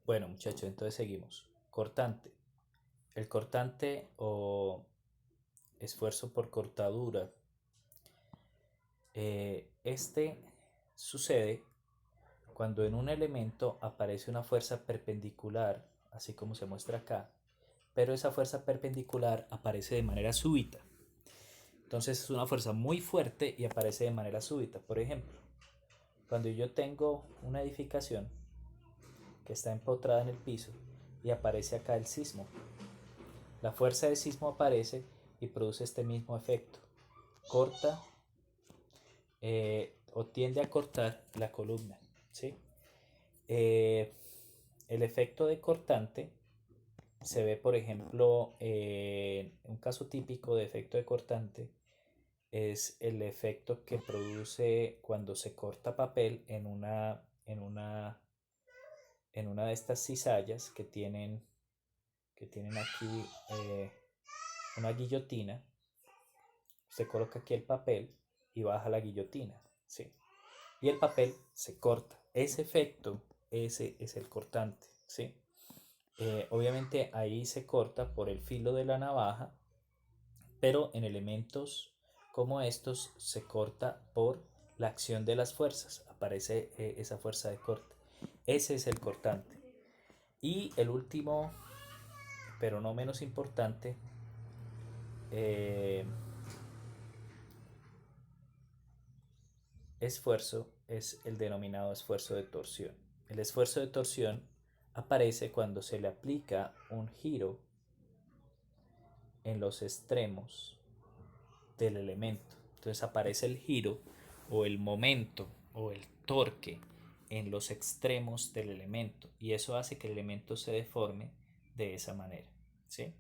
Bueno, muchachos, entonces seguimos. Cortante. El cortante o esfuerzo por cortadura. Este sucede cuando en un elemento aparece una fuerza perpendicular, así como se muestra acá, pero esa fuerza perpendicular aparece de manera súbita. Entonces es una fuerza muy fuerte y aparece de manera súbita. Por ejemplo, cuando yo tengo una edificación que está empotrada en el piso y aparece acá el sismo, la fuerza de sismo aparece y produce este mismo efecto. Corta o tiende a cortar la columna. ¿Sí? Eh, el efecto de cortante se ve, por ejemplo, un caso típico de efecto de cortante es el efecto que produce cuando se corta papel en una de estas cizallas que tienen aquí una guillotina. Se coloca aquí el papel y baja la guillotina, ¿sí? Y el papel se corta. Ese efecto, ese es el cortante, ¿sí? Obviamente ahí se corta por el filo de la navaja, pero en elementos como estos se corta por la acción de las fuerzas. Aparece esa fuerza de corte. Ese es el cortante. Y el último, pero no menos importante, eh, esfuerzo es el denominado esfuerzo de torsión. El esfuerzo de torsión aparece cuando se le aplica un giro en los extremos del elemento. Entonces aparece el giro o el momento o el torque en los extremos del elemento y eso hace que el elemento se deforme de esa manera. ¿Sí?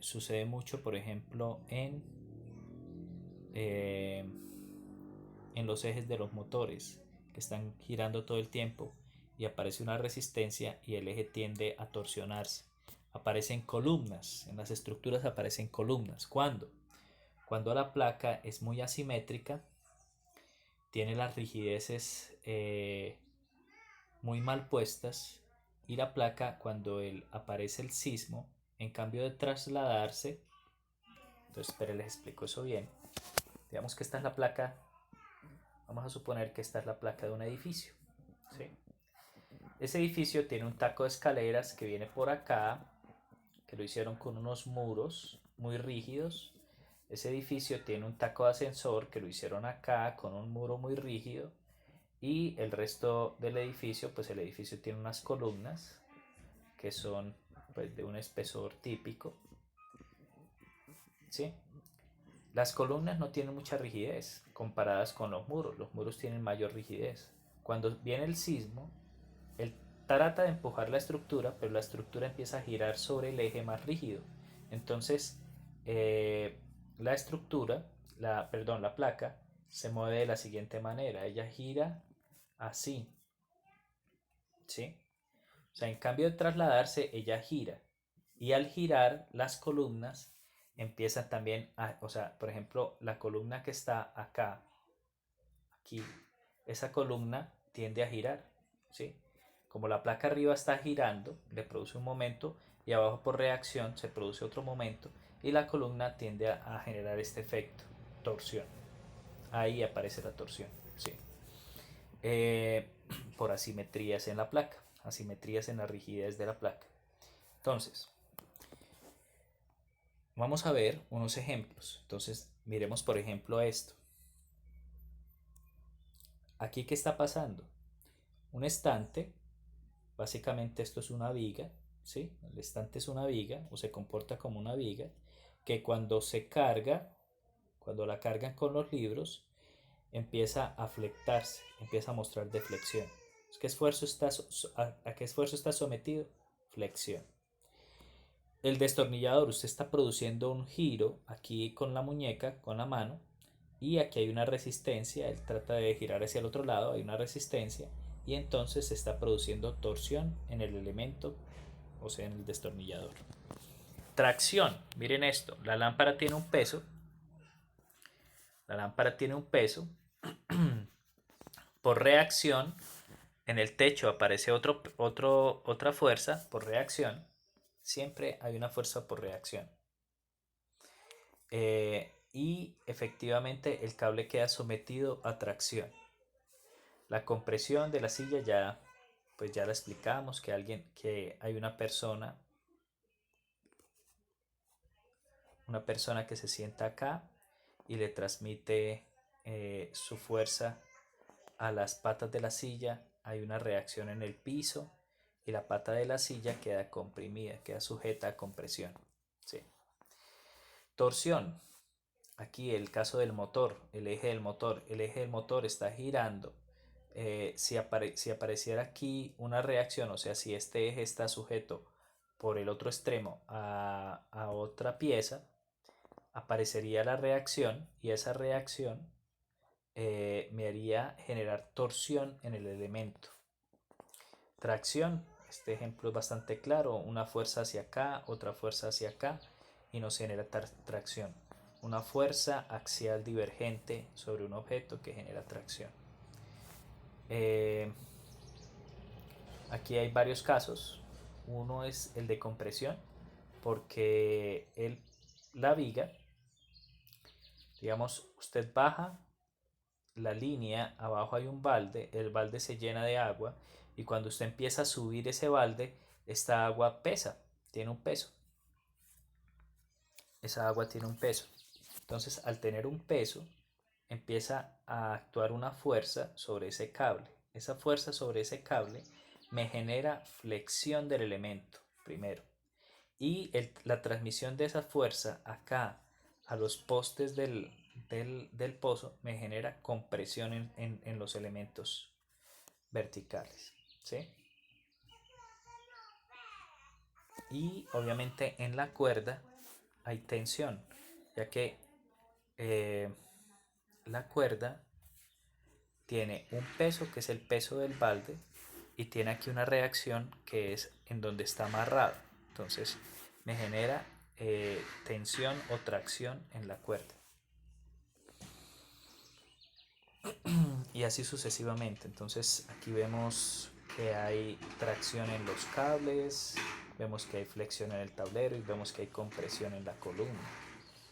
Sucede mucho, por ejemplo, eh, en los ejes de los motores que están girando todo el tiempo y aparece una resistencia y el eje tiende a torsionarse. Aparecen columnas, en las estructuras aparecen columnas. ¿Cuándo? Cuando la placa es muy asimétrica, tiene las rigideces muy mal puestas y la placa cuando aparece el sismo, en cambio de trasladarse, entonces espere, les explico eso bien. Digamos que esta es la placa, vamos a suponer que esta es la placa de un edificio. ¿Sí? Ese edificio tiene un taco de escaleras que viene por acá, que lo hicieron con unos muros muy rígidos. Ese edificio tiene un taco de ascensor que lo hicieron acá con un muro muy rígido. Y el resto del edificio, pues el edificio tiene unas columnas que son pues, de un espesor típico. ¿Sí? Las columnas no tienen mucha rigidez comparadas con los muros. Los muros tienen mayor rigidez. Cuando viene el sismo, él trata de empujar la estructura, pero la estructura empieza a girar sobre el eje más rígido. Entonces, la estructura, la placa, se mueve de la siguiente manera. Ella gira así, ¿sí? O sea, en cambio de trasladarse, ella gira. Y al girar, las columnas empiezan también a, o sea, por ejemplo, la columna que está acá, aquí, esa columna tiende a girar, ¿sí? Como la placa arriba está girando, le produce un momento y abajo por reacción se produce otro momento y la columna tiende a generar este efecto, torsión. Ahí aparece la torsión, ¿sí? Eh, por asimetrías en la placa, asimetrías en la rigidez de la placa. Entonces, vamos a ver unos ejemplos. Entonces, miremos por ejemplo esto. Aquí, ¿qué está pasando? Un estante, básicamente esto es una viga, ¿sí? El estante es una viga o se comporta como una viga que cuando se carga, cuando la cargan con los libros, empieza a flectarse, empieza a mostrar deflexión. ¿Qué esfuerzo está, ¿A qué esfuerzo está sometido? Flexión. El destornillador, usted está produciendo un giro aquí con la muñeca, con la mano, y aquí hay una resistencia, él trata de girar hacia el otro lado, hay una resistencia, y entonces se está produciendo torsión en el elemento, o sea, en el destornillador. Tracción, miren esto, la lámpara tiene un peso, la lámpara tiene un peso, por reacción en el techo aparece otra fuerza por reacción. Siempre hay una fuerza por reacción. Y efectivamente el cable queda sometido a tracción. La compresión de la silla ya, pues ya la explicamos, que hay una persona que se sienta acá y le transmite su fuerza a las patas de la silla. Hay una reacción en el piso y la pata de la silla queda comprimida, queda sujeta a compresión. ¿Sí? Torsión. Aquí el caso del motor, el eje del motor. El eje del motor está girando. Si apareciera aquí una reacción, o sea, si este eje está sujeto por el otro extremo a otra pieza, aparecería la reacción y esa reacción me haría generar torsión en el elemento. Tracción, este ejemplo es bastante claro, una fuerza hacia acá, otra fuerza hacia acá y nos genera tracción. Una fuerza axial divergente sobre un objeto que genera tracción. Aquí hay varios casos. Uno es el de compresión, porque la viga, digamos, usted baja la línea, abajo hay un balde, el balde se llena de agua y cuando usted empieza a subir ese balde, esta agua pesa, tiene un peso. Esa agua tiene un peso. Entonces, al tener un peso, empieza a actuar una fuerza sobre ese cable. Esa fuerza sobre ese cable me genera flexión del elemento, primero. Y la transmisión de esa fuerza acá a los postes del pozo me genera compresión en los elementos verticales. ¿Sí? Y obviamente en la cuerda hay tensión, ya que eh, la cuerda tiene un peso que es el peso del balde y tiene aquí una reacción que es en donde está amarrado. Entonces me genera tensión o tracción en la cuerda. Y así sucesivamente. Entonces aquí vemos que hay tracción en los cables, vemos que hay flexión en el tablero y vemos que hay compresión en la columna.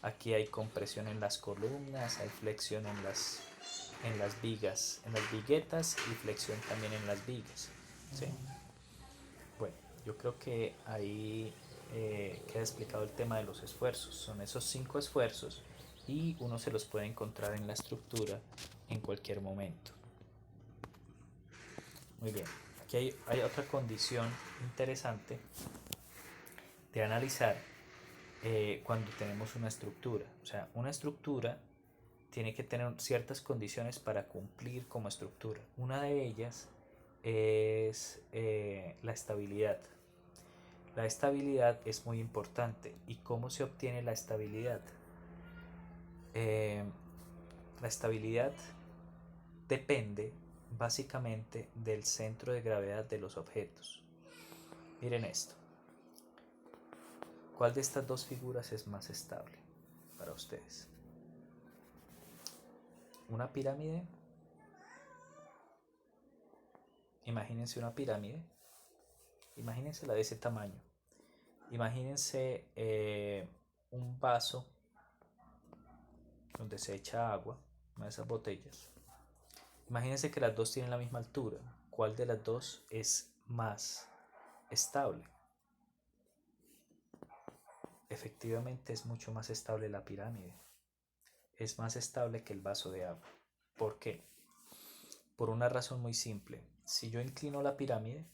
Aquí hay compresión en las columnas, hay flexión en las vigas, en las viguetas y flexión también en las vigas. ¿Sí? Bueno, yo creo que ahí queda explicado el tema de los esfuerzos. Son esos 5 esfuerzos y uno se los puede encontrar en la estructura en cualquier momento. Muy bien, aquí hay otra condición interesante de analizar cuando tenemos una estructura. O sea, una estructura tiene que tener ciertas condiciones para cumplir como estructura. Una de ellas es la estabilidad. La estabilidad es muy importante. ¿Y cómo se obtiene la estabilidad? Eh, la estabilidad depende básicamente del centro de gravedad de los objetos. Miren esto. ¿Cuál de estas dos figuras es más estable para ustedes? ¿Una pirámide? Imagínense una pirámide. Imagínense la de ese tamaño. Imagínense un vaso donde se echa agua, una de esas botellas. Imagínense que las dos tienen la misma altura. ¿Cuál de las dos es más estable? Efectivamente es mucho más estable la pirámide. Es más estable que el vaso de agua. ¿Por qué? Por una razón muy simple. Si yo inclino la pirámide,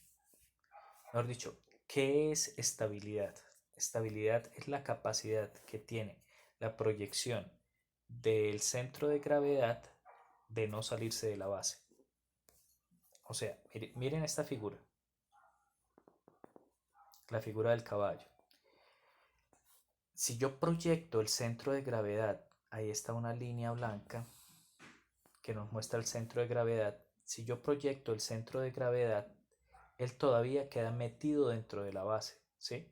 mejor dicho, ¿qué es estabilidad? Estabilidad es la capacidad que tiene la proyección del centro de gravedad de no salirse de la base. O sea, miren esta figura, la figura del caballo. Si yo proyecto el centro de gravedad, ahí está una línea blanca que nos muestra el centro de gravedad. Si yo proyecto el centro de gravedad, él todavía queda metido dentro de la base, ¿sí?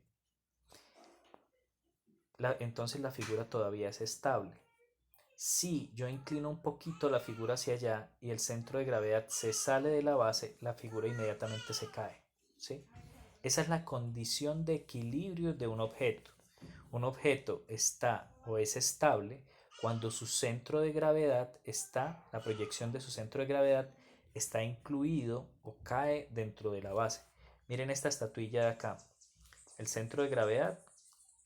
Entonces la figura todavía es estable. Si yo inclino un poquito la figura hacia allá y el centro de gravedad se sale de la base, la figura inmediatamente se cae, ¿sí? Esa es la condición de equilibrio de un objeto. Un objeto está o es estable cuando su centro de gravedad está, la proyección de su centro de gravedad está incluido o cae dentro de la base. Miren esta estatuilla de acá. El centro de gravedad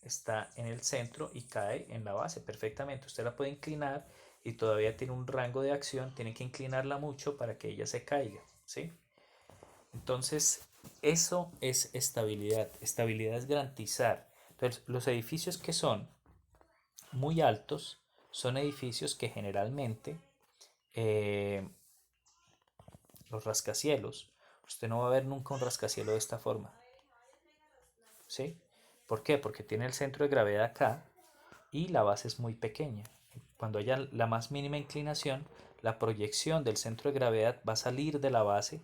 está en el centro y cae en la base perfectamente. Usted la puede inclinar y todavía tiene un rango de acción. Tiene que inclinarla mucho para que ella se caiga, ¿sí? Entonces, eso es estabilidad. Estabilidad es garantizar. Entonces, los edificios que son muy altos son edificios que generalmente eh, los rascacielos, usted no va a ver nunca un rascacielos de esta forma, ¿sí? ¿Por qué? Porque tiene el centro de gravedad acá y la base es muy pequeña. Cuando haya la más mínima inclinación, la proyección del centro de gravedad va a salir de la base.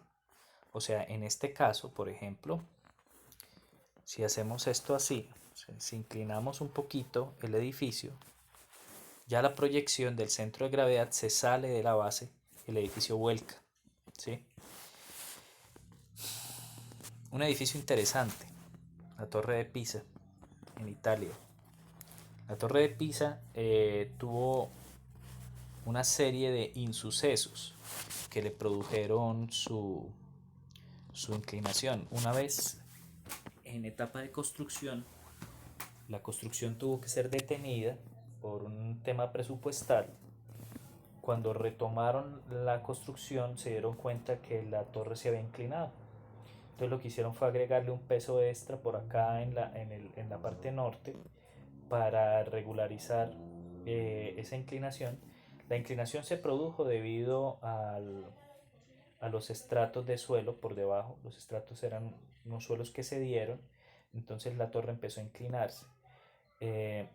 O sea, en este caso, por ejemplo, si hacemos esto así, si inclinamos un poquito el edificio, ya la proyección del centro de gravedad se sale de la base y el edificio vuelca, ¿sí? Un edificio interesante, la Torre de Pisa, en Italia. La Torre de Pisa tuvo una serie de insucesos que le produjeron su inclinación. Una vez en etapa de construcción, la construcción tuvo que ser detenida por un tema presupuestal. Cuando retomaron la construcción se dieron cuenta que la torre se había inclinado. Entonces lo que hicieron fue agregarle un peso extra por acá en la parte norte para regularizar esa inclinación. La inclinación se produjo debido a los estratos de suelo por debajo. Los estratos eran unos suelos que se dieron, entonces la torre empezó a inclinarse. Eh,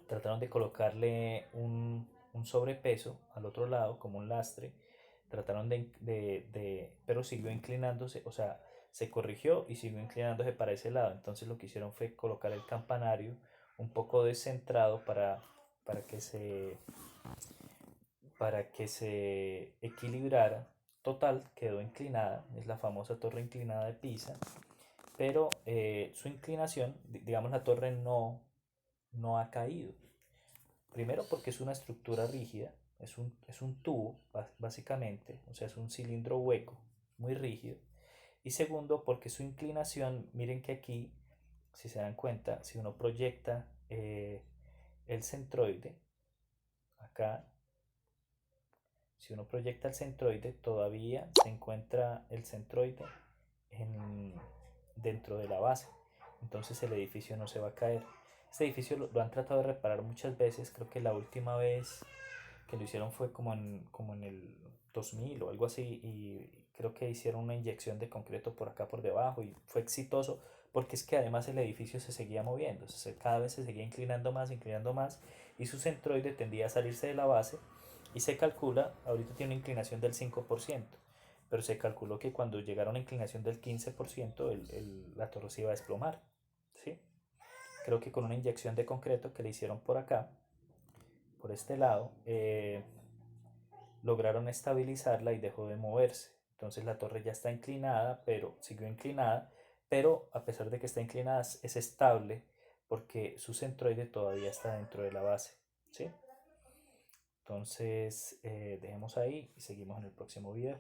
Trataron de colocarle un sobrepeso al otro lado como un lastre. Trataron pero siguió inclinándose, o sea, se corrigió y siguió inclinándose para ese lado. Entonces lo que hicieron fue colocar el campanario un poco descentrado para que se, para que se equilibrara. Total, quedó inclinada, es la famosa torre inclinada de Pisa, pero su inclinación, digamos, la torre no ha caído. Primero porque es una estructura rígida, es un tubo básicamente, o sea, es un cilindro hueco, muy rígido. Y segundo porque su inclinación, miren que aquí, si se dan cuenta, si uno proyecta el centroide, acá, si uno proyecta el centroide, todavía se encuentra el centroide en, dentro de la base. Entonces el edificio no se va a caer. Este edificio lo han tratado de reparar muchas veces. Creo que la última vez que lo hicieron fue como en el 2000 o algo así. Y creo que hicieron una inyección de concreto por acá por debajo y fue exitoso porque es que además el edificio se seguía moviendo. Cada vez se seguía inclinando más y su centroide tendía a salirse de la base y se calcula, ahorita tiene una inclinación del 5%, pero se calculó que cuando llegara a una inclinación del 15% la torre se iba a desplomar, ¿sí? Creo que con una inyección de concreto que le hicieron por acá, por este lado, lograron estabilizarla y dejó de moverse. Entonces la torre ya está inclinada, pero siguió inclinada, pero a pesar de que está inclinada es estable porque su centroide todavía está dentro de la base, ¿sí? Entonces dejemos ahí y seguimos en el próximo video.